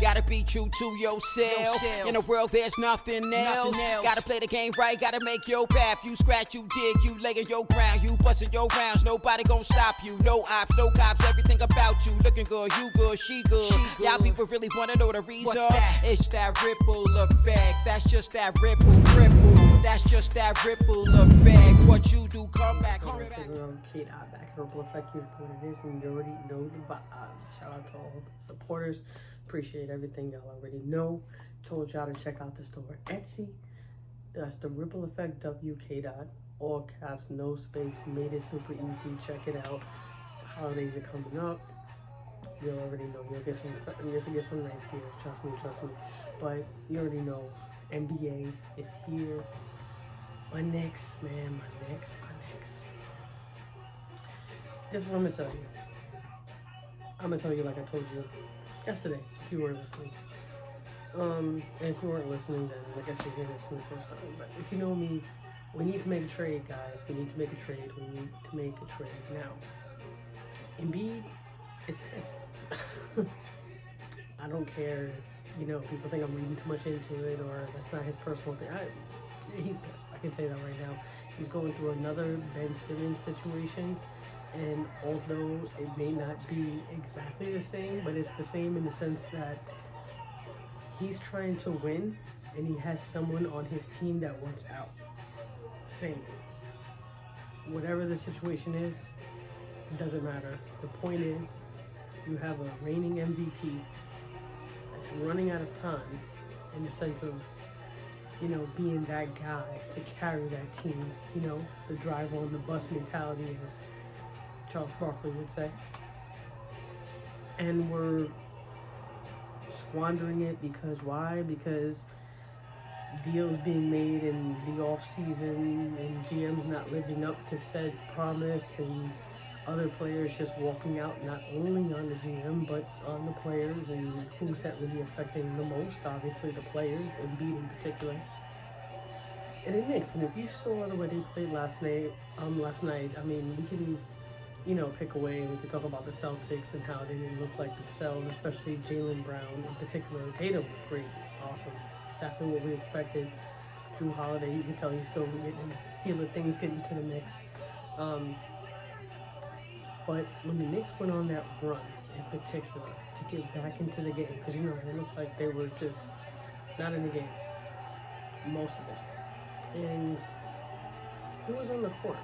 Gotta be true to yourself. In the world, there's nothing else. Gotta play the game right, gotta make your path. You scratch, you dig, you lay in your ground. You bustin' your rounds, nobody gon' stop you. No ops, no cops, everything about you. Looking good, you good, she good. Y'all people really wanna know the reason? It's that ripple effect. That's just that ripple. That's just that ripple effect. What you do, come back. KDOT back in Ripple Effect. Here's what it is, and you already know the vibes. Shout out to all the supporters. Appreciate everything y'all already know. Told y'all to check out the store Etsy. That's the Ripple Effect WK. All caps, no space. Made it super easy. Check it out. Holidays are coming up. You already know you'll get some nice gear. Trust me. But you already know NBA is here. My Knicks, man, my Knicks. This is what I'm gonna tell you. I'm gonna tell you like I told you yesterday, if you weren't listening. And if you weren't listening, then I guess you're hearing this for the first time. But if you know me, we need to make a trade, guys. We need to make a trade now. Embiid is pissed. I don't care if, people think I'm reading too much into it or that's not his personal thing. He's pissed. I can tell you that right now. He's going through another Ben Simmons situation. And although it may not be exactly the same, but it's the same in the sense that he's trying to win and he has someone on his team that wants out. Same. Whatever the situation is, it doesn't matter. The point is, you have a reigning MVP that's running out of time in the sense of, being that guy to carry that team, the drive on the bus mentality is Charles Barkley would say. And we're squandering it because why? Because deals being made in the off season and GM's not living up to said promise and other players just walking out not only on the GM but on the players, and who's that really affecting the most? Obviously the players, Embiid in particular. And the Knicks, and if you saw the way they played last night, I mean, we can pick away and we could talk about the Celtics and how they didn't look like themselves, especially Jaylen Brown in particular. Tatum was great, awesome, exactly what we expected. Drew Holiday, you can tell he's still feeling things getting to the Knicks. But when the Knicks went on that run in particular to get back into the game, because it looked like they were just not in the game, most of it. And who was on the court?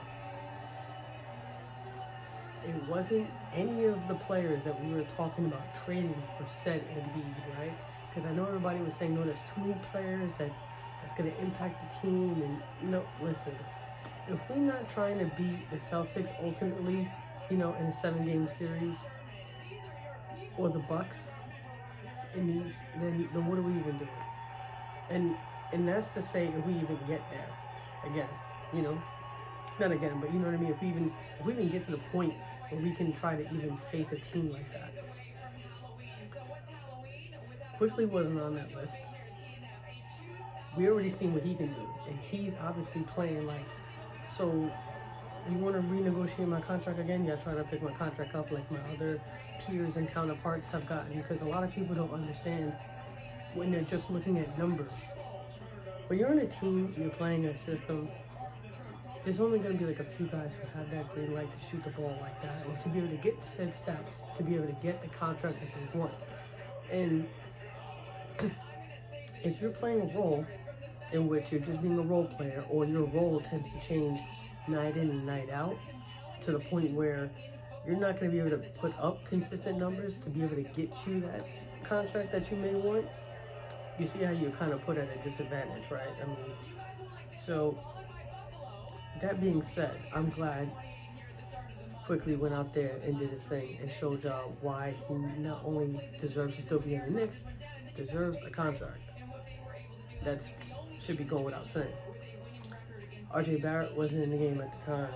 It wasn't any of the players that we were talking about trading for said Embiid, right? Because I know everybody was saying, no, there's too many players that's going to impact the team. And, listen, if we're not trying to beat the Celtics ultimately, in a 7-game series, or the Bucks in these, then what are we even doing? And that's to say if we even get there, again, not again, but you know what I mean? If we even get to the point where we can try to even face a team like that. Quickly wasn't on that list. We already seen what he can do, and he's obviously playing like, so you want to renegotiate my contract again? Yeah, trying to pick my contract up like my other peers and counterparts have gotten, because a lot of people don't understand when they're just looking at numbers. When you're on a team, you're playing a system, there's only going to be like a few guys who have that green light to shoot the ball like that, and to be able to get said stats, to be able to get the contract that they want. And if you're playing a role in which you're just being a role player, or your role tends to change night in and night out, to the point where you're not going to be able to put up consistent numbers to be able to get you that contract that you may want, you see how you're kind of put at a disadvantage, right? I mean, so that being said, I'm glad Quickly went out there and did his thing and showed y'all why he not only deserves to still be in the Knicks, deserves a contract. That should be going without saying. RJ Barrett wasn't in the game at the time.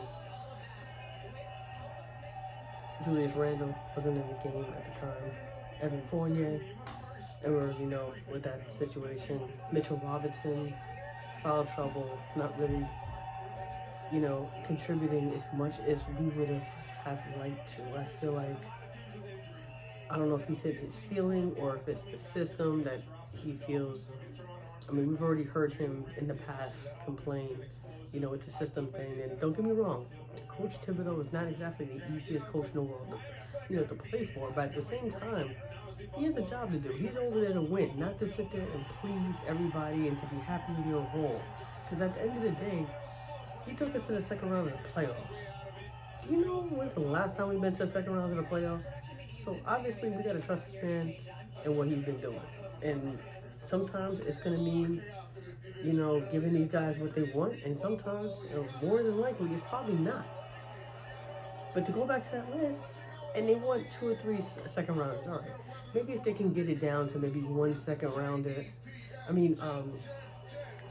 Julius Randle wasn't in the game at the time. Evan Fournier, and we already know with that situation. Mitchell Robinson, foul trouble, not really, contributing as much as we would have liked to. I feel like I don't know if he's hit his ceiling or if it's the system that he feels. I mean, we've already heard him in the past complain, it's a system thing. And don't get me wrong, Coach Thibodeau is not exactly the easiest coach in the world, to play for. But at the same time, he has a job to do. He's over there to win, not to sit there and please everybody and to be happy with your role. Because at the end of the day, he took us to the second round of the playoffs. You know when's the last time we've been to the second round of the playoffs? So obviously we gotta trust this man and what he's been doing. And sometimes it's gonna mean, giving these guys what they want, and sometimes, more than likely, it's probably not. But to go back to that list, and they want 2 or 3 second rounders. All right, maybe if they can get it down to maybe 1 second rounder.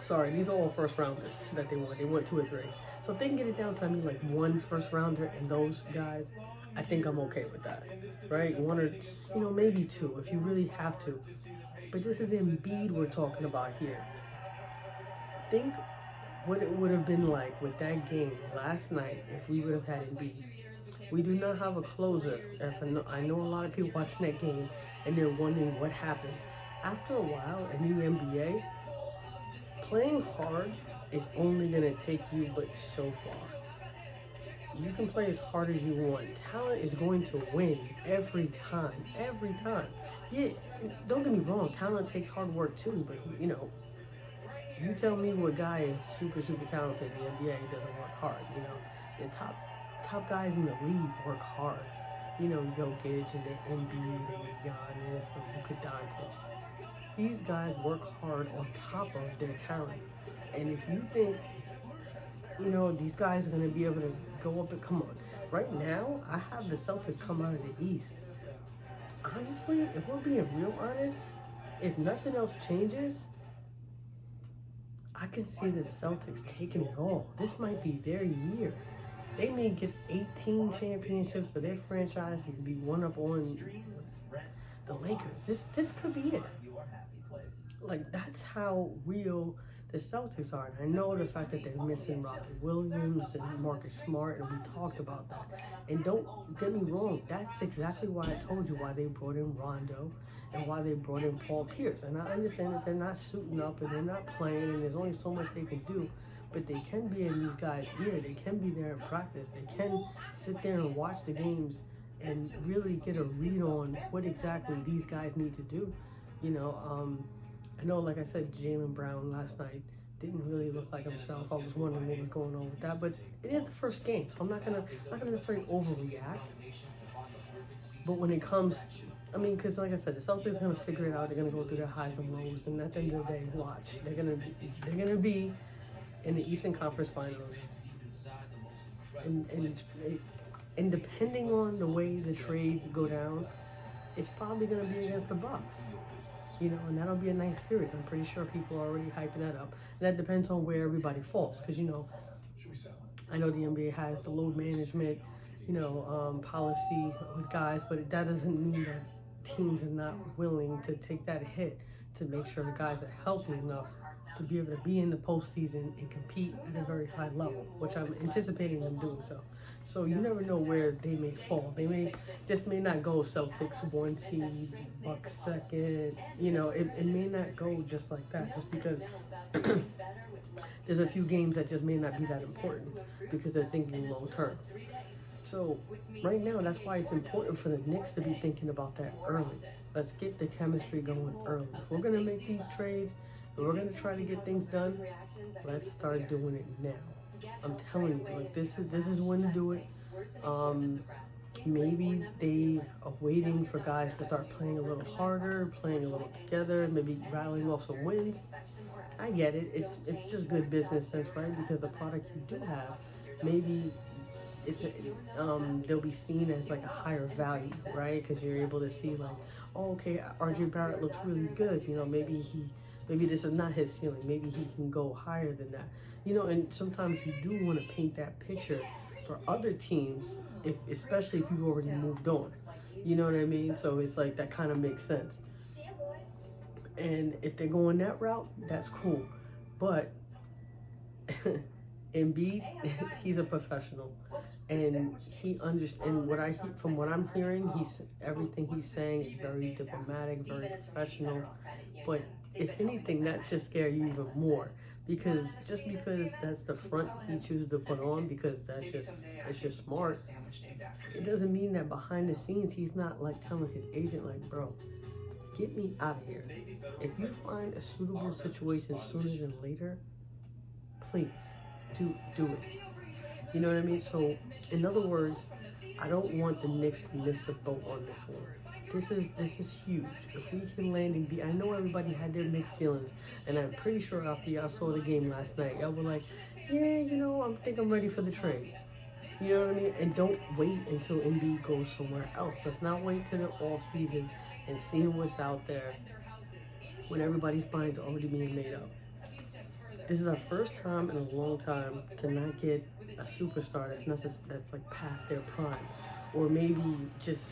Sorry, these are all first rounders that they want. They want 2 or 3. So if they can get it down to like 1 first rounder and those guys, I think I'm okay with that, right? 1 or maybe 2 if you really have to. But this is Embiid we're talking about here. Think what it would have been like with that game last night if we would have had Embiid. We do not have a closer. I know a lot of people watching that game and they're wondering what happened. After a while in the NBA, playing hard is only going to take you but so far. You can play as hard as you want. Talent is going to win every time. Every time. Yeah, don't get me wrong. Talent takes hard work too, but you tell me what guy is super, super talented in the NBA doesn't work hard. The top guys in the league work hard. Jokic and the Embiid and the Giannis and Luka Doncic. These guys work hard on top of their talent. And if you think, these guys are going to be able to go up and come on. Right now, I have the Celtics come out of the East. Honestly, if we're being real honest, if nothing else changes, I can see the Celtics taking it all. This might be their year. They may get 18 championships for their franchise and be one up on the Lakers. This could be it. Like, that's how real the Celtics are. And I know the fact that they're missing Robert Williams and Marcus Smart, and we talked about that. And don't get me wrong, that's exactly why I told you why they brought in Rondo and why they brought in Paul Pierce. And I understand that they're not suiting up and they're not playing and there's only so much they can do, but they can be in these guys' ear. They can be there in practice. They can sit there and watch the games and really get a read on what exactly these guys need to do. I know, like I said, Jaylen Brown last night didn't really look like himself. I was wondering what was going on with that, but it is the first game, so I'm not gonna necessarily overreact. But when it comes, because like I said, the Celtics are gonna figure it out. They're gonna go through their highs and lows, and at the end of the day, watch. They're gonna be in the Eastern Conference Finals, and depending on the way the trades go down, it's probably gonna be against the Bucks. And that'll be a nice series. I'm pretty sure people are already hyping that up. And that depends on where everybody falls. Because, I know the NBA has the load management, policy with guys, but that doesn't mean that teams are not willing to take that hit to make sure the guys are healthy enough to be able to be in the postseason and compete at a very high level, which I'm anticipating them doing so. So you never know where they may fall. This may not go Celtics 1 seed, Bucks 2nd. It may not go just like that, just because there's a few games that just may not be that important because they're thinking long term. So right now, that's why it's important for the Knicks to be thinking about that early. Let's get the chemistry going early. If we're gonna make these trades, if we're gonna try to get things done, let's start doing it now. I'm telling you, like, this is when to do it. Maybe they are waiting for guys to start playing a little harder, playing a little together, maybe rattling off some wins. I get it. It's just good business sense, right? Because the product you do have, maybe they'll be seen as like a higher value, right? Because you're able to see like, oh, okay, RJ Barrett looks really good. Maybe this is not his ceiling. Maybe he can go higher than that. And sometimes you do want to paint that picture for other teams, especially if you've already moved on. You know what I mean? So it's like that kind of makes sense. And if they're going that route, that's cool. But Embiid, he's a professional, and he understands. From what I'm hearing, everything he's saying is very diplomatic, very professional. But if anything, that should scare you even more, because that's the front he chooses to put on, because it's just smart. It doesn't mean that behind the scenes he's not like telling his agent, like, bro, get me out of here. If you find a suitable situation sooner than later, please do it. You know what I mean? So, in other words, I don't want the Knicks to miss the boat on this one. This is huge. If we can land and I know everybody had their mixed feelings, and I'm pretty sure after y'all saw the game last night, y'all were like, yeah, I think I'm ready for the trade. You know what I mean? And don't wait until Embiid goes somewhere else. Let's not wait till the off season and seeing what's out there when everybody's mind's already being made up. This is our first time in a long time to not get a superstar that's like past their prime, or maybe just,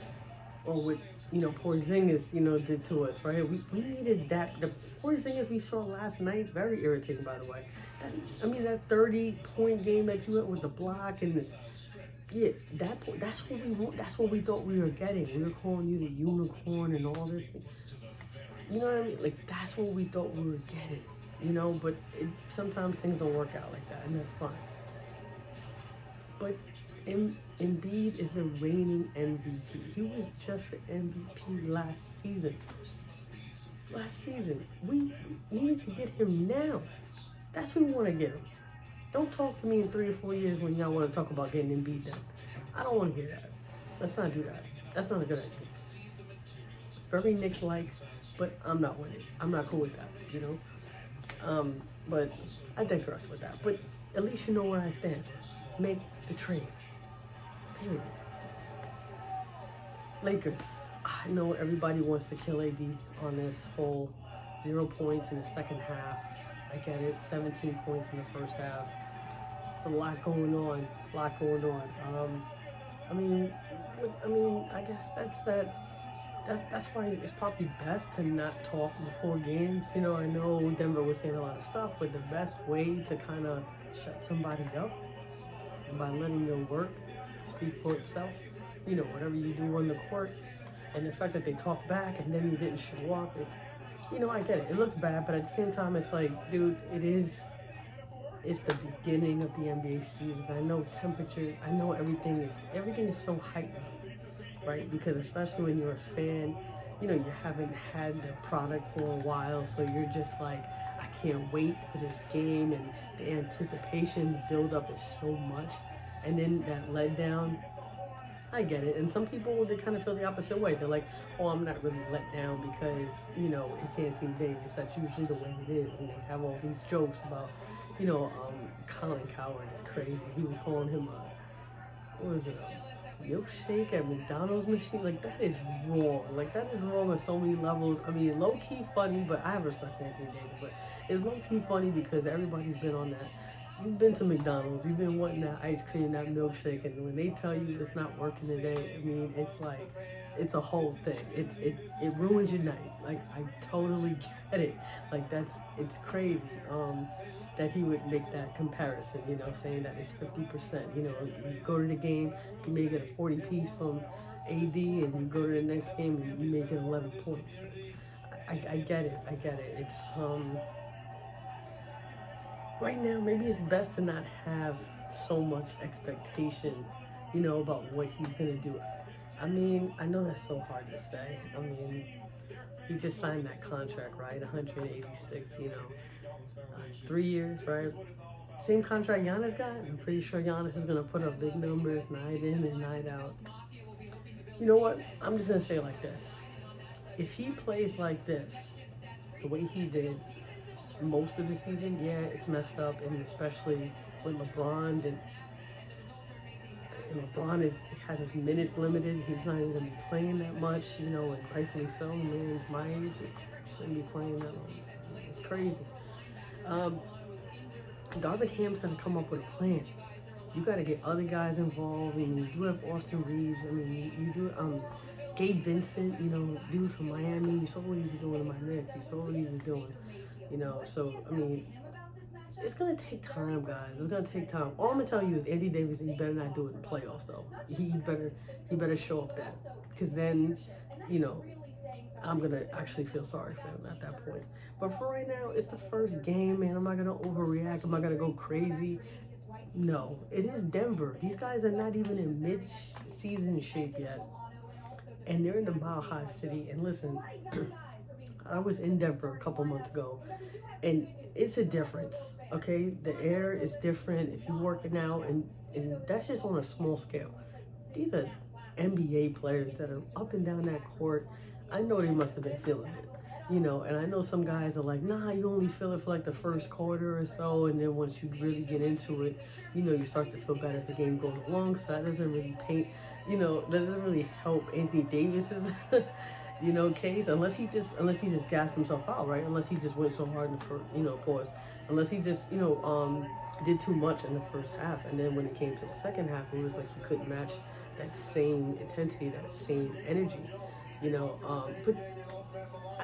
or what Porzingis did to us, right? We needed that. The Porzingis we saw last night, very irritating, by the way. That 30-point game that you had with the block and this. Yeah, that's what we want. That's what we thought we were getting. We were calling you the unicorn and all this. You know what I mean? Like, that's what we thought we were getting. But sometimes things don't work out like that, and that's fine. But Embiid is the reigning MVP. He was just the MVP last season. We need to get him now. That's what we want to get him. Don't talk to me in 3 or 4 years when y'all want to talk about getting Embiid done. I don't want to hear that. Let's not do that. That's not a good idea. Very Knicks-like, but I'm not with it. I'm not cool with that, But I digress with that. But at least you know where I stand. Make the trade. Period. Lakers. I know everybody wants to kill AD on this whole 0 points in the second half. I get it. 17 points in the first half. It's a lot going on. I guess that's why it's probably best to not talk before games. I know Denver was saying a lot of stuff, but the best way to kind of shut somebody up by letting your work speak for itself. Whatever you do on the court, and the fact that they talk back and then you didn't show up. I get it. It looks bad, but at the same time, it's like, dude, it's the beginning of the NBA season. I know temperature. I know everything is so heightened, right? Because especially when you're a fan, you haven't had the product for a while, so you're just like, I can't wait for this game, and the anticipation build up is so much, and then that letdown. I get it, and some people, they kind of feel the opposite way. They're like, oh, I'm not really let down because, it's Anthony Davis. That's usually the way it is. And they have all these jokes about, Colin Coward is crazy. He was calling him a milkshake at McDonald's machine. Like, that is wrong. Like, that is wrong on so many levels. Low-key funny, but I have respect for Anthony Davis. But it's low-key funny because everybody's been on that. You've been to McDonald's, you've been wanting that ice cream, that milkshake, and when they tell you it's not working today, it's like, it's a whole thing. It ruins your night. Like, I totally get it. Like, it's crazy that he would make that comparison, saying that it's 50%. You go to the game, you may get a 40 piece from AD, and you go to the next game and you may get 11 points. I get it. It's, right now, maybe it's best to not have so much expectation, about what he's going to do. I know that's so hard to say. He just signed that contract, right? 186, 3 years, right? Same contract Giannis got. I'm pretty sure Giannis is going to put up big numbers night in and night out. You know what? I'm just going to say it like this. If he plays like this, the way he did most of the season, yeah, it's messed up, and especially with LeBron, and LeBron has his minutes limited. He's not even going to be playing that much, and rightfully so. Man, my age, shouldn't be playing that much. It's crazy. Darvin Ham's going to come up with a plan. You got to get other guys involved. You do have Austin Reeves. You do Gabe Vincent, dude from Miami. You saw what he was doing in my Knicks. You saw what he was doing. So, it's gonna take time, guys. It's gonna take time. All I'm gonna tell you is Anthony Davis, he better not do it in the playoffs though. He better show up then, because then, you know, I'm gonna actually feel sorry for him at that point. But for right now, it's the first game, man. I'm not gonna overreact. I'm not gonna go crazy. No, it is Denver. These guys are not even in mid-season shape yet, and they're in the Mile High City. And listen, I was in Denver a couple months ago, and it's a difference. Okay, the air is different if you're working out, and that's just on a small scale. These are NBA players that are up and down that court. I know they must have been feeling it, you know. And I know some guys are like, nah, you only feel it for like the first quarter or so, and then once you really get into it, you know, you start to feel better as the game goes along. So that doesn't really paint, you know, that doesn't really help Anthony Davis's, you know, case unless he just gassed himself out, right? Unless he just went so hard in the first, you know, pause. Unless he just, you know, did too much in the first half, and then when it came to the second half, it was like he couldn't match that same intensity, that same energy, you know. But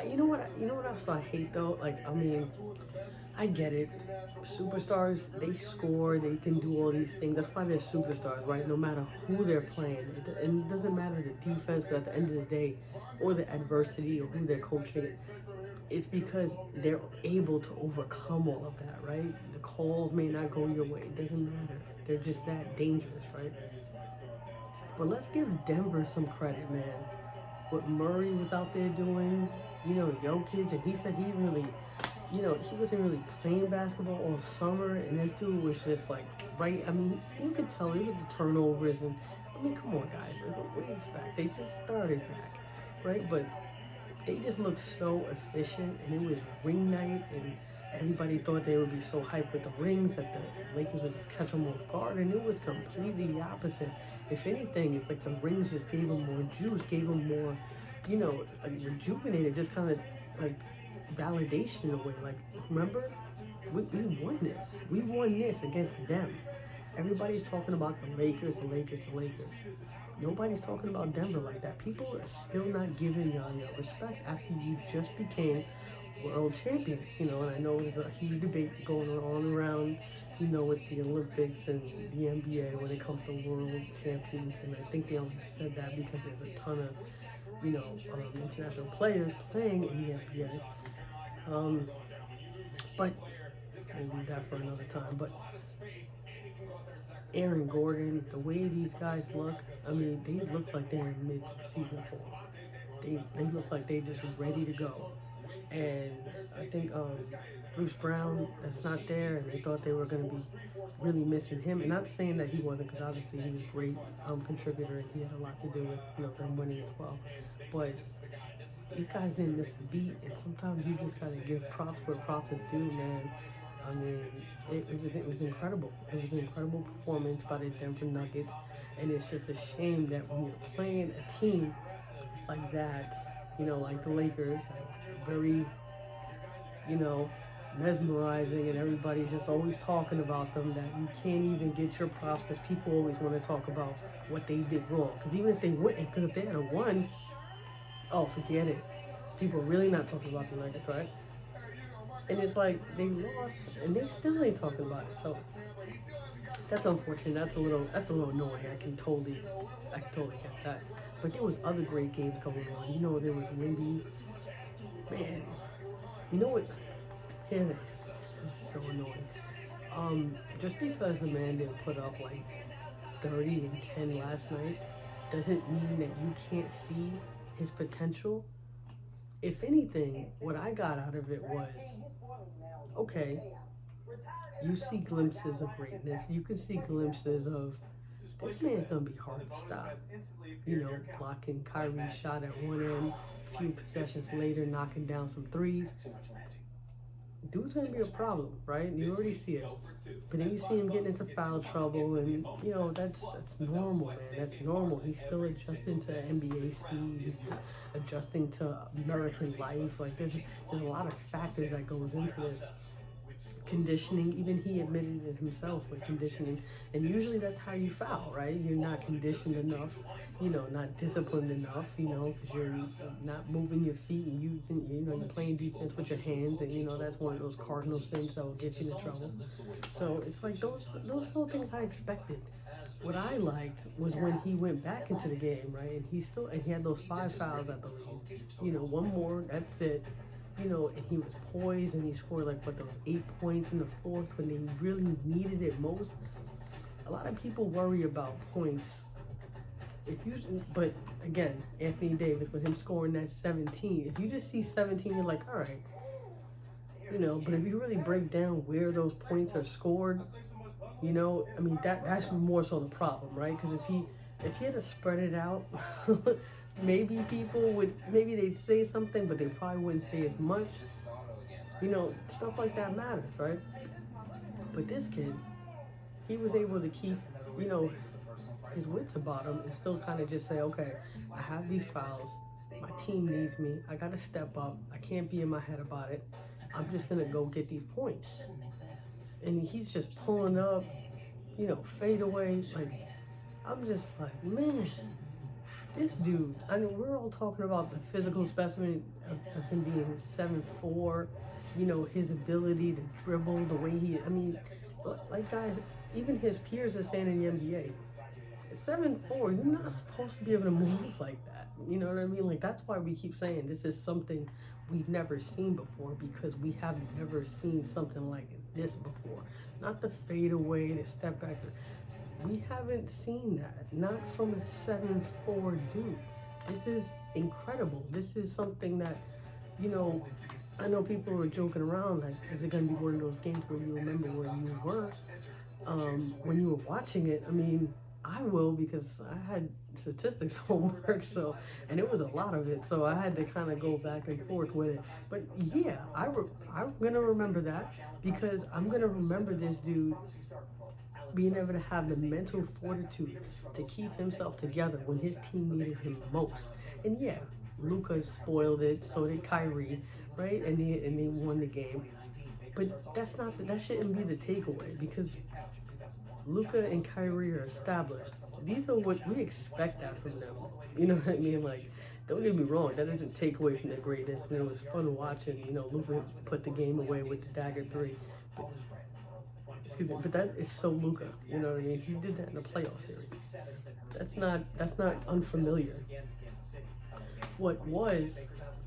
you know what else I hate though? Like, I mean, I get it. Superstars, they score, they can do all these things. That's why they're superstars, right? No matter who they're playing, and it doesn't matter the defense, but at the end of the day, or the adversity, or who they're coaching. It's because they're able to overcome all of that, right? The calls may not go your way. It doesn't matter. They're just that dangerous, right? But let's give Denver some credit, man. What Murray was out there doing, you know, Jokic, and he said he really, you know, he wasn't really playing basketball all summer, and this dude was just like, right, I mean, you could tell it was the turnovers, and, I mean, come on, guys, like, what do you expect? They just started back, right? But they just looked so efficient, and it was ring night, and everybody thought they would be so hyped with the rings that the Lakers would just catch them off guard, and it was completely the opposite. If anything, it's like the rings just gave them more juice, gave them more, you know, like rejuvenated, just kind of like validation in a way. Like, remember, we won this. We won this against them. Everybody's talking about the Lakers, the Lakers, the Lakers. Nobody's talking about Denver like that. People are still not giving y'all your respect after you just became world champions, you know. And I know there's a huge debate going on around, you know, with the Olympics and the NBA when it comes to world champions. And I think they only said that because there's a ton of, you know, international players playing in the NBA. But we'll leave that for another time. But Aaron Gordon, the way these guys look, I mean, they look like they're in mid-season form. They look like they're just ready to go. And I think Bruce Brown, that's not there, and they thought they were going to be really missing him. And not saying that he wasn't, because obviously he was a great contributor, and he had a lot to do with, you know, them winning as well. But these guys didn't miss a beat, and sometimes you just got to give props where props is due, man. I mean, it was incredible. It was an incredible performance by the Denver Nuggets, and it's just a shame that when you're playing a team like that, you know, like the Lakers, like very, you know, mesmerizing, and everybody's just always talking about them, that you can't even get your props because people always want to talk about what they did wrong. Because even if they went, because if they had won, oh, forget it. People are really not talking about the Nuggets, right? And it's like they lost, and they still ain't talking about it. So that's unfortunate. That's a little annoying. I can totally get that. But there was other great games going on. You know, there was Wemby. Man, you know what? Yeah, it's so annoying. Just because the man didn't put up like 30 and 10 last night doesn't mean that you can't see his potential. If anything, what I got out of it was, okay, you see glimpses of greatness. You can see glimpses of, this man's going to be hard to stop. You know, blocking Kyrie's shot at one end, a few possessions later, knocking down some threes. Dude's going to be a problem, right? You already see it. But then you see him getting into foul trouble, and, you know, that's normal, man. That's normal. He's still adjusting to NBA speed. He's adjusting to American life. Like, there's a lot of factors that goes into this. conditioning. Even he admitted it himself with conditioning. And usually that's how you foul, right? You're not conditioned enough, not disciplined enough, because you're not moving your feet and you're playing defense with your hands, and that's one of those cardinal things that will get you into trouble. So it's like those little things I expected. What I liked was when he went back into the game, right? And he had those 5 fouls, I believe. One more, that's it. And he was poised, and he scored those 8 points in the fourth when they really needed it most. A lot of people worry about points. But again, Anthony Davis, with him scoring that 17, if you just see 17, you're like, all right. But if you really break down where those points are scored, that's more so the problem, right? Because if he had to spread it out, maybe they'd say something, but they probably wouldn't say as much. Stuff like that matters, right? But this kid, he was able to keep, his wits about him and still kind of just say, okay, I have these fouls. My team needs me. I got to step up. I can't be in my head about it. I'm just going to go get these points. And he's just pulling up, fade away. I'm just like, man, this dude, we're all talking about the physical specimen of him being 7'4", his ability to dribble, the way guys, even his peers are saying in the NBA, 7'4", you're not supposed to be able to move like that. You know what I mean? That's why we keep saying this is something we've never seen before, because we have never seen something like this before. Not the fade away, the step back. We haven't seen that. Not from a 7'4" dude. This is incredible. This is something that, I know people were joking around, is it going to be one of those games where you remember where you were when you were watching it? I mean, I will, because I had statistics homework, and it was a lot of it, so I had to kind of go back and forth with it. But yeah, I'm going to remember that, because I'm going to remember this dude being able to have the mental fortitude to keep himself together when his team needed him most. And yeah, Luka spoiled it, so did Kyrie, right? And they won the game. But that shouldn't be the takeaway, because Luka and Kyrie are established. These are what we expect that from them. You know what I mean? Don't get me wrong, that doesn't take away from their greatness. It was fun watching, Luka put the game away with the dagger 3. But that is so Luka. You know what I mean? He did that in the playoff series. That's not unfamiliar. What was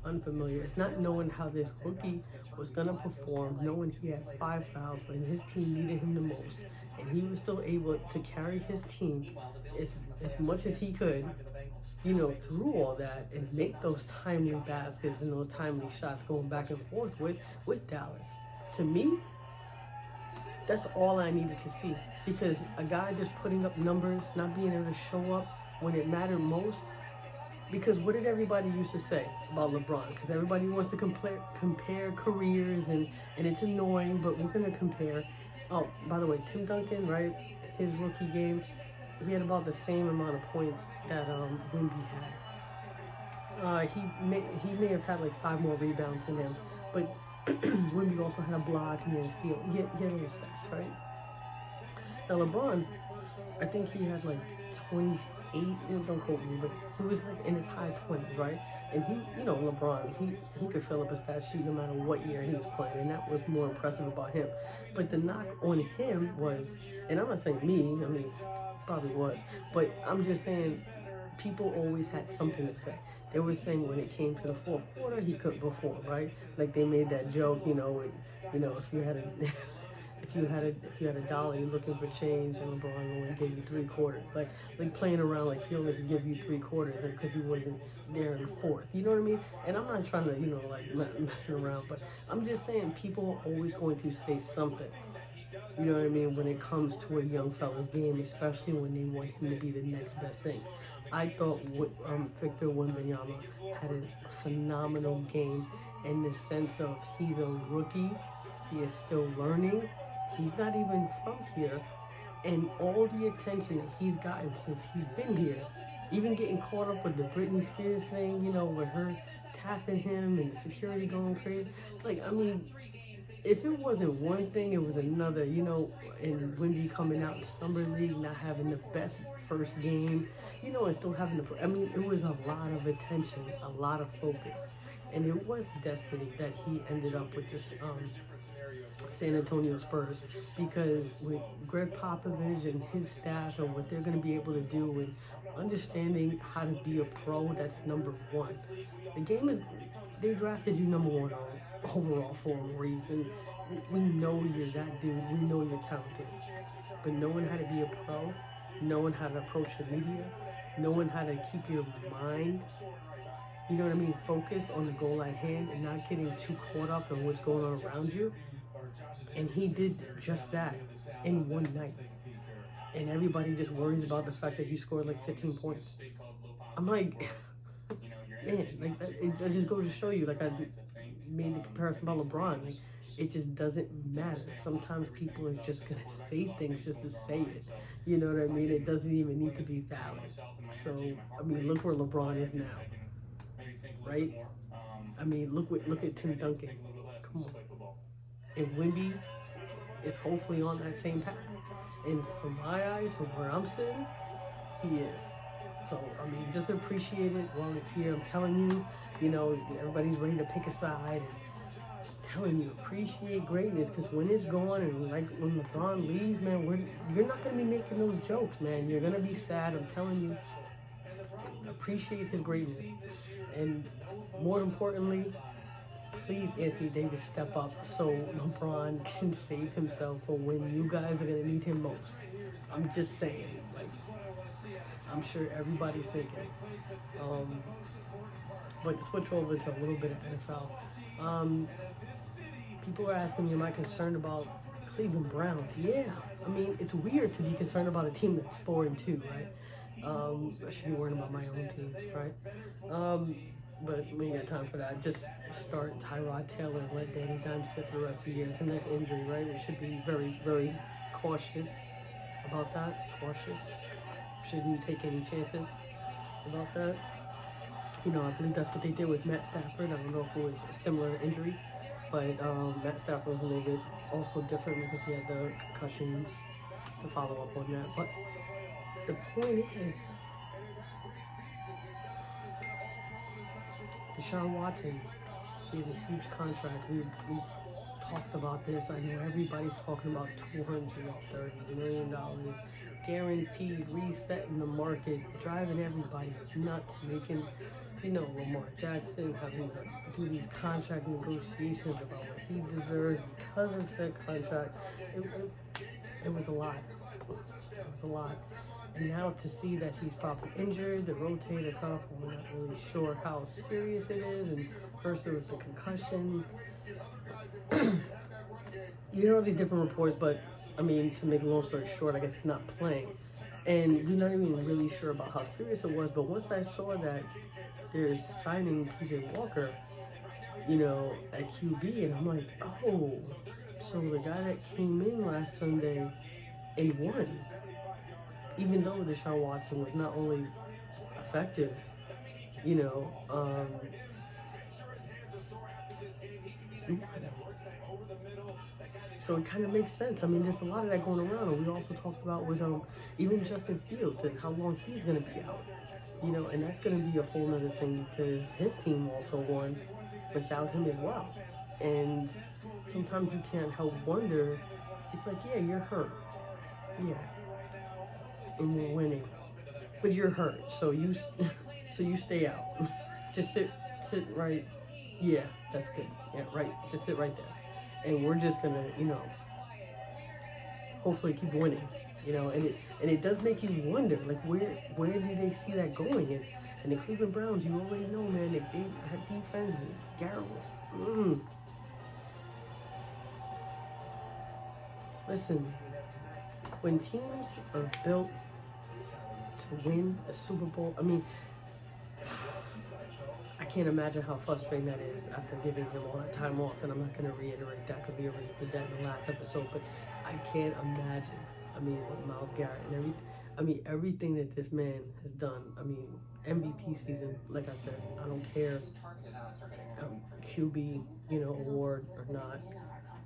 unfamiliar is not knowing how this rookie was gonna perform, knowing he had 5 fouls when his team needed him the most, and he was still able to carry his team as much as he could, through all that, and make those timely baskets and those timely shots going back and forth with Dallas. To me, that's all I needed to see, because a guy just putting up numbers, not being able to show up when it mattered most. Because what did everybody used to say about LeBron? Because everybody wants to compare careers, and it's annoying, but we're going to compare. Oh, by the way, Tim Duncan, right, his rookie game, he had about the same amount of points that Wemby had. He may have had 5 more rebounds than him, but Wemby also had a block and a steal. He had little stats, right? Now LeBron, I think he had 28, don't quote me, but he was in his high 20s, right? And he, LeBron, he could fill up a stat sheet no matter what year he was playing, and that was more impressive about him. But the knock on him was, and I'm not saying me, I mean, probably was, but I'm just saying people always had something to say. They were saying when it came to the fourth quarter, he couldn't perform, right? They made that joke, if you had a dollar, you're looking for change, and LeBron only gave you 3 quarters. Playing around he only could give you 3 quarters because he wasn't there in the fourth. You know what I mean? And I'm not trying to, messing around, but I'm just saying people are always going to say something. You know what I mean? When it comes to a young fella's game, especially when they want him to be the next best thing. I thought Victor Wembanyama had a phenomenal game in the sense of he's a rookie, he is still learning, he's not even from here, and all the attention that he's gotten since he's been here, even getting caught up with the Britney Spears thing, with her tapping him and the security going crazy, if it wasn't one thing, it was another. You know, and Wemby coming out in summer league, not having the best first game, you know, and still having the. I mean, it was a lot of attention, a lot of focus, and it was destiny that he ended up with this San Antonio Spurs, because with Greg Popovich and his staff and what they're going to be able to do and understanding how to be a pro, that's number one. The game is, they drafted you number one overall for a reason. We know you're that dude. We know you're talented. But knowing how to be a pro, knowing how to approach the media, knowing how to keep your mind, you know what I mean, focused on the goal at hand and not getting too caught up in what's going on around you. And he did just that in one night. And everybody just worries about the fact that he scored like 15 points. I'm like, man, like it just goes to show you, like I made the comparison about LeBron. Like, it just doesn't matter. Sometimes people are just gonna say things just to say it. You know what I mean? It doesn't even need to be valid. So I mean, look where LeBron is now, right? I mean, look at Tim Duncan. Come on. And Wemby is hopefully on that same path. And from my eyes, from where I'm sitting, he is. So, I mean, just appreciate it while it's here. I'm telling you, you know, everybody's ready to pick a side. And telling you, appreciate greatness, because when it's gone and like when LeBron leaves, man, you're not going to be making those jokes, man. You're going to be sad. I'm telling you, appreciate his greatness. And more importantly, please, Anthony Davis, step up so LeBron can save himself for when you guys are going to need him most. I'm just saying, like, I'm sure everybody's thinking. But to switch over to a little bit of NFL, people are asking me, am I concerned about Cleveland Browns? Yeah, I mean, it's weird to be concerned about a team that's 4-2, right? I should be worrying about my own team, right? But we ain't got time for that. Just start Tyrod Taylor and let Danny Dimes sit for the rest of the year. It's a neck injury, right? We should be very, very cautious about that. Cautious. Shouldn't take any chances about that. You know, I believe that's what they did with Matt Stafford. I don't know if it was a similar injury, but Matt Stafford was a little bit also different because he had the concussions to follow up on that. But the point is, Deshaun Watson, he has a huge contract. We talked about this. I know everybody's talking about $230 million guaranteed, resetting the market, driving everybody nuts, making, you know, Lamar Jackson having to do these contract negotiations about what he deserves because of said contract. It was a lot. It was a lot. And now to see that he's probably injured, the rotator cuff, we're not really sure how serious it is. And first it was the concussion. You know, these different reports, but I mean, to make a long story short, I guess he's not playing. And we're not even really sure about how serious it was. But once I saw that they're signing PJ Walker, you know, at QB, and I'm like, oh, so the guy that came in last Sunday and won, even though Deshaun Watson was not only effective, you know, so it kind of makes sense. I mean, there's a lot of that going around, and we also talked about with even Justin Fields and how long he's going to be out, you know, and that's going to be a whole other thing because his team also won without him as well. And sometimes you can't help wonder. It's like, yeah, you're hurt, yeah, and we're winning, but you're hurt, so you stay out. Just sit right. Yeah, that's good. Yeah, right. Just sit right there. And we're just gonna, you know, hopefully keep winning, you know. And it does make you wonder, like, where do they see that going? And the Cleveland Browns, you already know, man, they have defense. Garrett. Listen, when teams are built to win a Super Bowl, I mean, I can't imagine how frustrating that is after giving him all that time off, and I'm not going to reiterate that because we already did that in the last episode, but I can't imagine, I mean, with Myles Garrett and everything that this man has done. I mean, MVP season, like I said, I don't care QB, you know, award or not.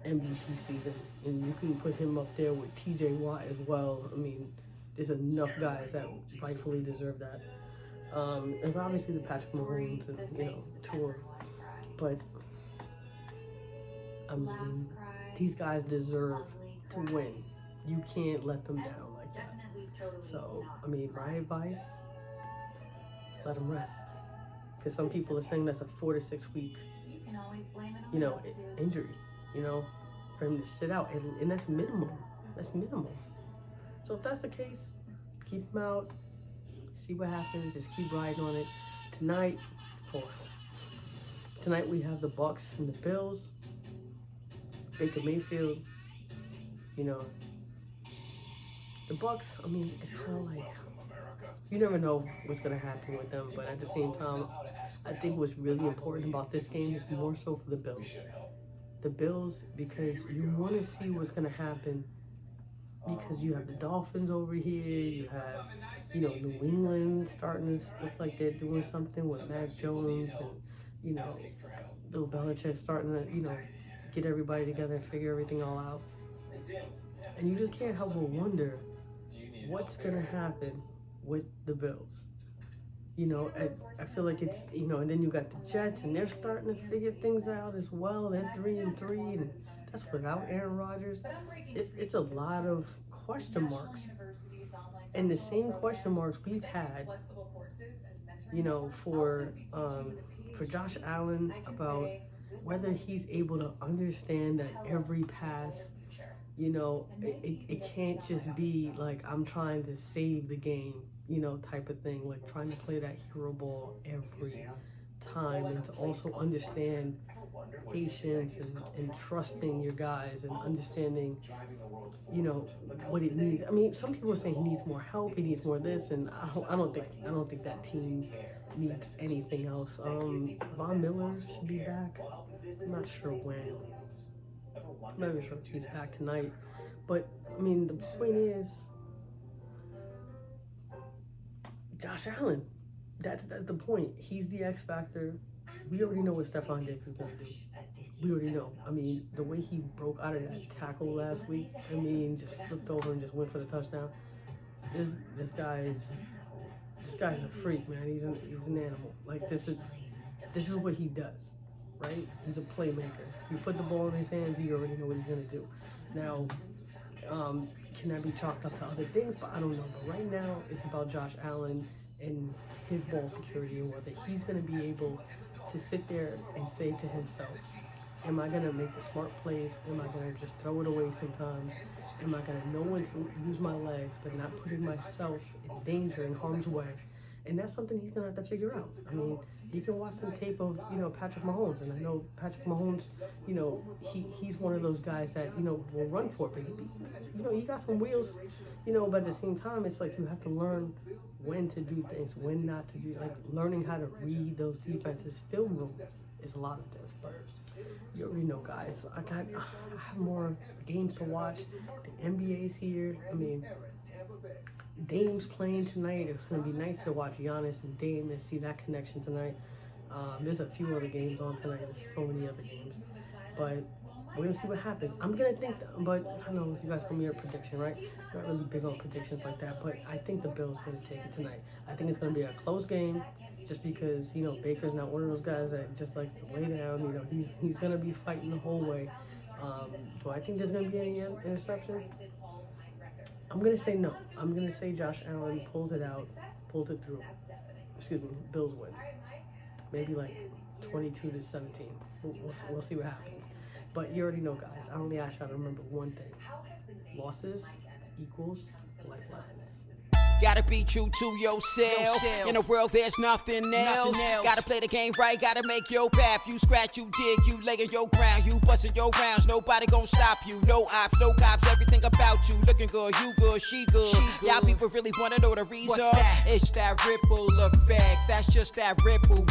MVP season, and you can put him up there with TJ Watt as well. I mean, there's enough guys that rightfully deserve that. And obviously the Patrick Mahomes and, Tour. But, I mean, these guys deserve to win. You can't let them down like that. So, I mean, my advice, let them rest. Because some people are saying that's a 4 to 6 week, injury, for him to sit out. And that's minimum. That's minimal. So if that's the case, keep him out. See what happens. Just keep riding on it. Tonight, Tonight we have the Bucks and the Bills. Baker Mayfield. The Bucks, I mean, it's kind of like, you never know what's going to happen with them, but at the same time, I think what's really important about this game is more so for the Bills. The Bills, because you want to see what's going to happen, because you have the Dolphins over here, you have, New England starting to look like they're doing something with Mac Jones, and, Bill Belichick starting to, get everybody together and figure everything all out. And you just can't help but wonder what's going to happen with the Bills. I feel like it's, and then you got the Jets, and they're starting to figure things out as well. They're 3-3, and that's without Aaron Rodgers. It's a lot of question marks. And the same question marks we've had, for Josh Allen, about whether he's able to understand that every pass, it can't just be like, I'm trying to save the game, type of thing, like trying to play that hero ball every time, and to also understand patience and trusting your guys and understanding, what it needs. I mean, some people are saying he needs more help, he needs more this, and I don't think that team needs anything else. Von Miller should be back. I'm not sure when. I'm not even sure if he's back tonight. But, I mean, the point is, Josh Allen, that's the point. He's the X factor. We already know what Stephon Diggs is going to do. We already know. I mean, the way he broke out of that tackle last week, just flipped over and just went for the touchdown. This guy's a freak, man. He's an animal. Like, this is what he does, right? He's a playmaker. You put the ball in his hands, you already know what he's going to do. Now, can that be chalked up to other things? But I don't know. But right now, it's about Josh Allen and his ball security, and whether he's going to be able to sit there and say to himself, am I going to make the smart plays? Am I going to just throw it away sometimes? Am I going to know when to use my legs, but not putting myself in danger, in harm's way? And that's something he's going to have to figure out. I mean, you can watch some tape of, Patrick Mahomes. And I know Patrick Mahomes, he's one of those guys that, will run for it. But, he got some wheels, but at the same time, it's like you have to learn when to do things, when not to do, like learning how to read those defenses. Film room is a lot of things, but you already know, guys. I have more games to watch. The NBA's here. I mean, Dame's playing tonight. It's going to be nice to watch Giannis and Dame and see that connection tonight. There's a few other games on tonight. There's so many other games. But we're going to see what happens. I'm going to think, but I know you guys put me a prediction, right? I'm not really big on predictions like that, but I think the Bills are going to take it tonight. I think it's going to be a close game just because, Baker's not one of those guys that just likes to lay down. He's going to be fighting the whole way. Do I think there's going to be any interception? I'm going to say no. I'm going to say Josh Allen pulls it through. Bills win. Maybe like 22-17. We'll see what happens. But you already know, guys. I only ask y'all to remember one thing. Losses equals life lessons. Gotta be true to yourself. In a world there's nothing else. Gotta play the game right, gotta make your path. You scratch, you dig, you lay on your ground. You bustin' your rounds, nobody gon' stop you. No ops, no cops, everything about you. Looking good, you good, she good. Y'all people really wanna know the reason. It's that ripple effect. That's just that ripple.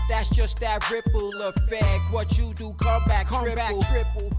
That's just that ripple effect. What you do, come back triple.